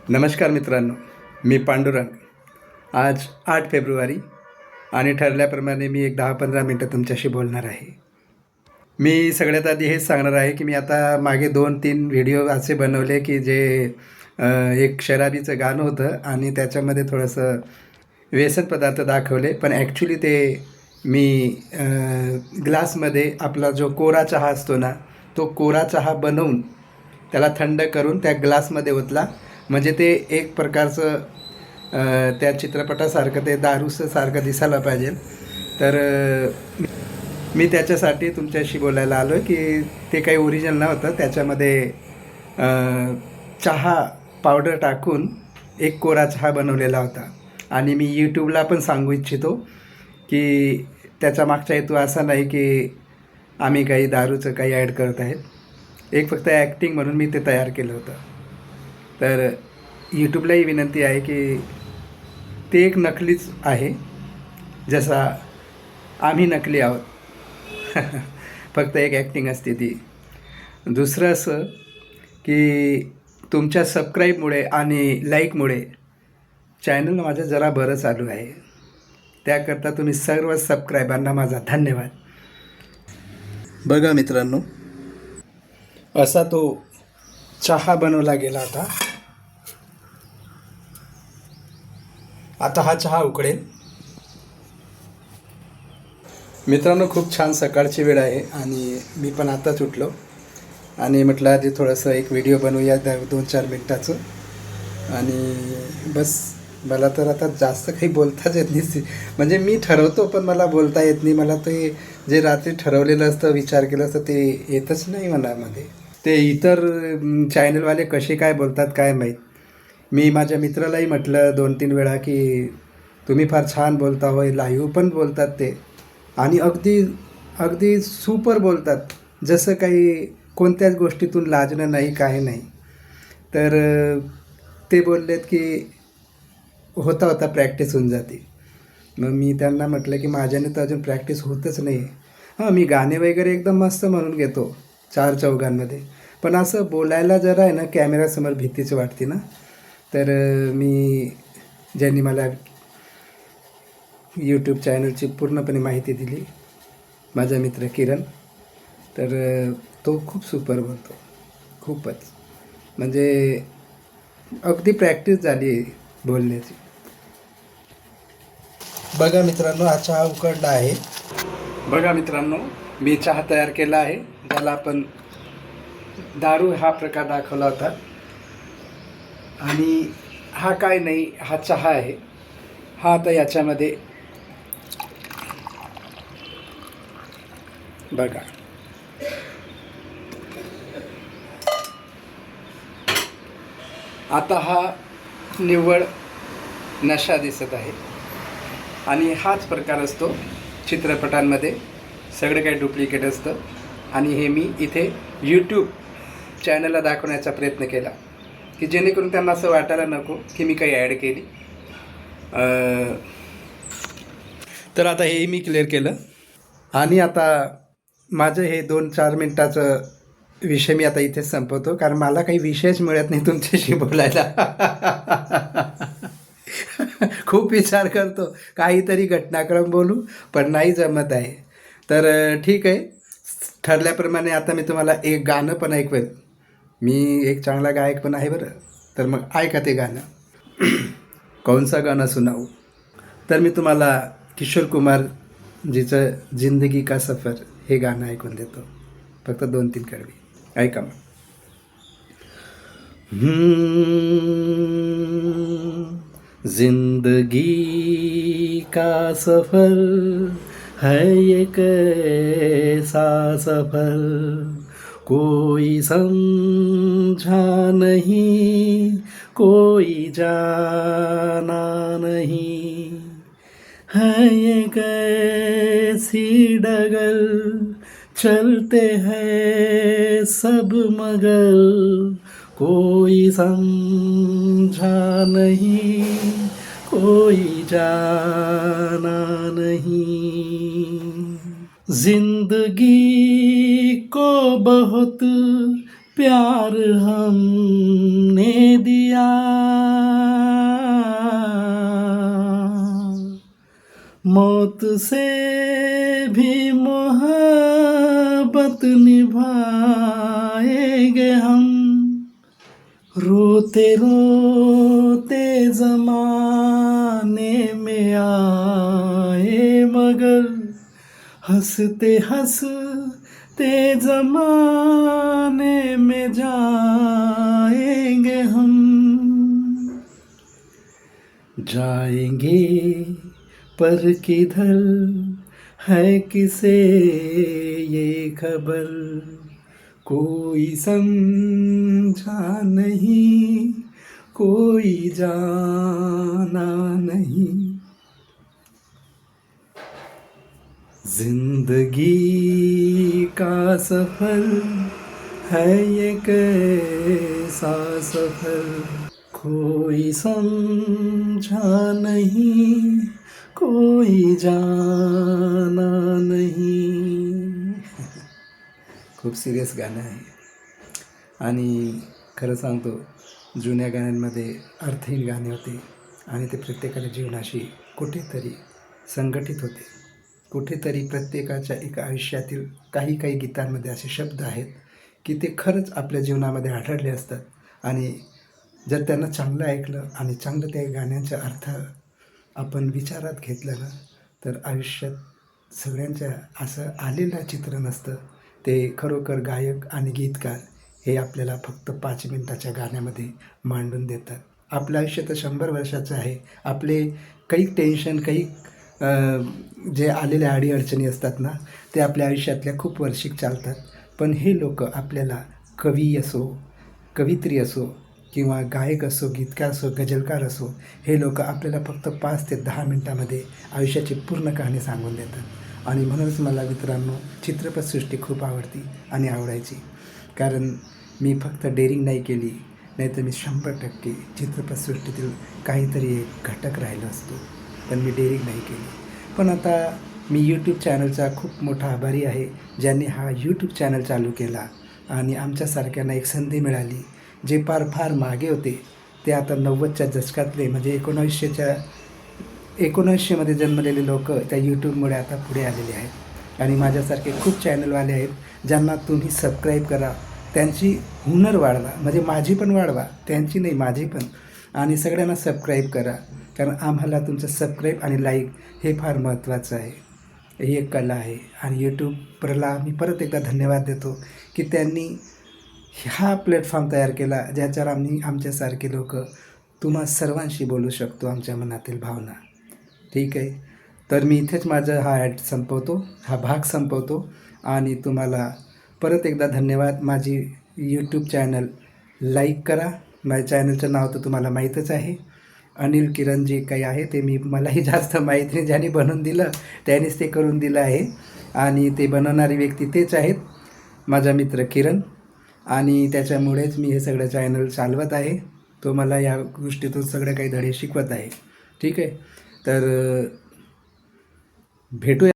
नमस्कार मित्रांनो, मी पांडुरंग. आज 8 फेब्रुवारी आणि ठरल्याप्रमाणे मी एक 10-15 मिनटं तुमच्याशी बोलणार आहे. मी सगळ्यात आधी हेच सांगणार आहे की मी आता मागे 2-3 व्हिडिओ असे बनवले की जे एक शराबीचं गाणं होतं आणि त्याच्यामध्ये थोडंसं व्यसन पदार्थ दाखवले. पण ॲक्च्युली ते मी ग्लासमध्ये आपला जो कोरा चहा असतो ना, तो कोरा चहा बनवून त्याला थंड करून त्या ग्लासमध्ये ओतला. म्हणजे ते एक प्रकारचं त्या चित्रपटासारखं ते दारूसारखं दिसायला पाहिजे. तर मी त्याच्यासाठी तुमच्याशी बोलायला आलो आहे की ते काही ओरिजिनल नव्हतं. त्याच्यामध्ये चहा पावडर टाकून एक कोरा चहा बनवलेला होता. आणि मी यूट्यूबला पण सांगू इच्छितो की त्याचा मागचा हेतू असा नाही की आम्ही काही दारूचं काही ॲड करत आहेत. एक फक्त ॲक्टिंग म्हणून मी ते तयार केलं होतं. तर यूट्यूबलाही विनंती आहे की ते एक नकलीच आहे, जसा आम्ही नकली आहोत. फक्त एक ॲक्टिंग असते ती. दुसरं असं की तुमच्या सबस्क्राईबमुळे आणि लाईकमुळे चॅनल माझं जरा बरं चालू आहे. त्याकरता तुम्ही सर्व सबस्क्रायबांना माझा धन्यवाद. बघा मित्रांनो, असा तो चहा बनवला गेला होता. आता हा चहा उकळेल. मित्रांनो, खूप छान सकाळची वेळ आहे आणि मी पण आताच उठलो आणि म्हटलं आधी थोडंसं एक व्हिडिओ बनवूया 2-4 मिनटाचं. आणि बस मला तर आता जास्त काही बोलताच येत नाही. म्हणजे मी ठरवतो पण मला बोलता येत नाही. मला ते जे रात्री ठरवलेलं असतं, विचार केलं असतं, ते येतच नाही मनामध्ये. ते इतर चॅनलवाले कसे काय बोलतात काय माहीत. मी माझ्या मित्रालाही म्हटलं 2-3 वेळा की तुम्ही फार छान बोलता होय. लाईव्ह पण बोलतात ते आणि अगदी अगदी सुपर बोलतात, जसं काही कोणत्याच गोष्टीतून लाजणं नाही, काही नाही. तर ते बोललेत की होता होता प्रॅक्टिस होऊन जाते. मग मी त्यांना म्हटलं की माझ्याने तर अजून प्रॅक्टिस होतच नाही. हां, मी गाणे वगैरे एकदम मस्त म्हणून घेतो 4 चौघांमध्ये. पण असं बोलायला जरा आहे ना, कॅमेऱ्यासमोर भीतीच वाटते ना. तर मी ज्यांनी मला यूट्यूब चॅनलची पूर्णपणे माहिती दिली, माझा मित्र किरण, तर तो खूप सुपर बोलतो. खूपच म्हणजे अगदी प्रॅक्टिस झाली बोलण्याची. बघा मित्रांनो, हा चहा उकळला आहे. बघा मित्रांनो, मी चहा तयार केला आहे. ज्याला आपण दारू हा प्रकार दाखवला होता. आणि हा काय नाही, हा चहा आहे. हा आता याच्यामध्ये बघा, आता हा निव्वळ नशा दिसत आहे. आणि हाच प्रकार असतो चित्रपटांमध्ये. सगळं काही डुप्लिकेट असतं. आणि हे मी इथे यूट्यूब चॅनलला दाखवण्याचा प्रयत्न केला की जेणेकरून त्यांना असं वाटायला नको की मी काही ॲड केली. तर आता हे मी क्लिअर केलं. आणि आता माझं हे 2-4 मिनटाचं विषय मी आता इथेच संपवतो, कारण मला काही विषयच मिळत नाही तुमच्याशी बोलायला. खूप विचार करतो काहीतरी घटनाक्रम बोलू, पण नाही जमत आहे. तर ठीक आहे, ठरल्याप्रमाणे आता मी तुम्हाला एक गाणं पण ऐकवेल. मी एक चांगला गायक पण आहे बरं. तर मग ऐका ते गाणं. कौनसा गाणं सुनाऊ. तर मी तुम्हाला किशोर कुमारजीचं जिंदगी का सफर हे गाणं ऐकून देतो. फक्त 2-3 कडवी ऐका मग. जिंदगी का सफर है ये कैसा सफर, कोई समझा नहीं, कोई जाना नहीं, है ये कैसी डगर, चलते हैं सब मगर, कोई समझा नहीं, कोई जाना नहीं. जिंदगी को बहुत प्यार हमने दिया, मौत से भी मोहब्बत निभाएंगे हम, रोते रोते जमाने में आए मगर हंसते हंसते जमाने में जाएंगे हम, जाएंगे पर किधर है किसे ये खबर, कोई समझा नहीं कोई जाना नहीं, जिंदगी का सफर है ये कैसा सफर, कोई समझा नहीं कोई जाना नहीं. खूप सिरियस गाणं आहे आणि खरं सांगतो जुन्या गाण्यांमध्ये अर्थहीन गाणे होते आणि ते प्रत्येकाच्या जीवनाशी कुठेतरी संघटित होते. कुठेतरी प्रत्येकाच्या एका आयुष्यातील काही काही गीतांमध्ये असे शब्द आहेत की ते खरंच आपल्या जीवनामध्ये आढळले असतात आणि जर त्यांना चांगलं ऐकलं आणि चांगलं त्या गाण्यांचा अर्थ आपण विचारात घेतलं ना तर आयुष्यात सगळ्यांच्या असं आलेलं चित्र नसतं. ते खरोखर गायक आणि गीतकार हे आपल्याला फक्त 5 मिनिटाच्या गाण्यामध्ये मांडून देतात. आपलं आयुष्य तर 100 वर्षाचं आहे. आपले काही टेन्शन काही जे आलेल्या अडीअडचणी असतात ना ते आपल्या आयुष्यातल्या खूप वर्षिक चालतात. पण हे लोक आपल्याला कवी असो कवित्री असो किंवा गायक असो गीतकार असो गझलकार असो हे लोक आपल्याला फक्त 5 ते 10 मिनटामध्ये आयुष्याची पूर्ण कहाणी सांगून देतात. आणि म्हणूनच मला मित्रांनो चित्रपटसृष्टी खूप आवडती आणि आवडायची. कारण मी फक्त डेअरिंग नाही केली नाहीतर मी 100% चित्रपटसृष्टीतील काहीतरी एक घटक राहिलो असतो. पण मी डेअरिंग नाही केली. पण आता मी यूट्यूब चॅनलचा खूप मोठा आभारी आहे ज्यांनी हा यूट्यूब चॅनल चालू केला आणि आमच्यासारख्यांना एक संधी मिळाली. जे फार मागे होते ते आता 90च्या दशकातले म्हणजे 1900मध्ये जन्मलेले लोक त्या यूट्यूबमुळे आता पुढे आलेले आहेत. आणि माझ्यासारखे खूप चॅनलवाले आहेत ज्यांना तुम्ही सबस्क्राईब करा, त्यांची हुनर वाढवा, म्हणजे माझी पण वाढवा, त्यांची नाही माझी पण. आणि सगळ्यांना सबस्क्राईब करा कारण आम्हाला तुमचं सबस्क्राईब आणि लाईक हे फार महत्त्वाचं आहे. ही एक कला आहे. आणि यूट्यूबला मी परत एकदा धन्यवाद देतो की त्यांनी हा प्लॅटफॉर्म तयार केला ज्याच्यावर आमच्यासारखे लोक तुम्हा सर्वांशी बोलू शकतो आमच्या मनातील भावना. ठीक आहे. तर मी इथेच माझा हा भाग संपवतो आणि तुम्हाला परत एकदा धन्यवाद. माझी यूट्यूब चॅनल लाईक करा. माझ्या चॅनलचं नाव तर तुम्हाला माहीतच आहे, अनिल किरण. जे काही आहे ते मलाही जास्त माहीत नाही, ज्यांनी बनवून दिलं त्यानेच ते करून दिलं आहे. आणि ते बनवणारी व्यक्ती तेच आहेत, माझा मित्र किरण. आणि त्याच्यामुळेच मी हे सगळं चॅनल चालवत आहे. तो मला या गोष्टीतून सगळं काही धडे शिकवत आहे. ठीक आहे. तर भेटूया.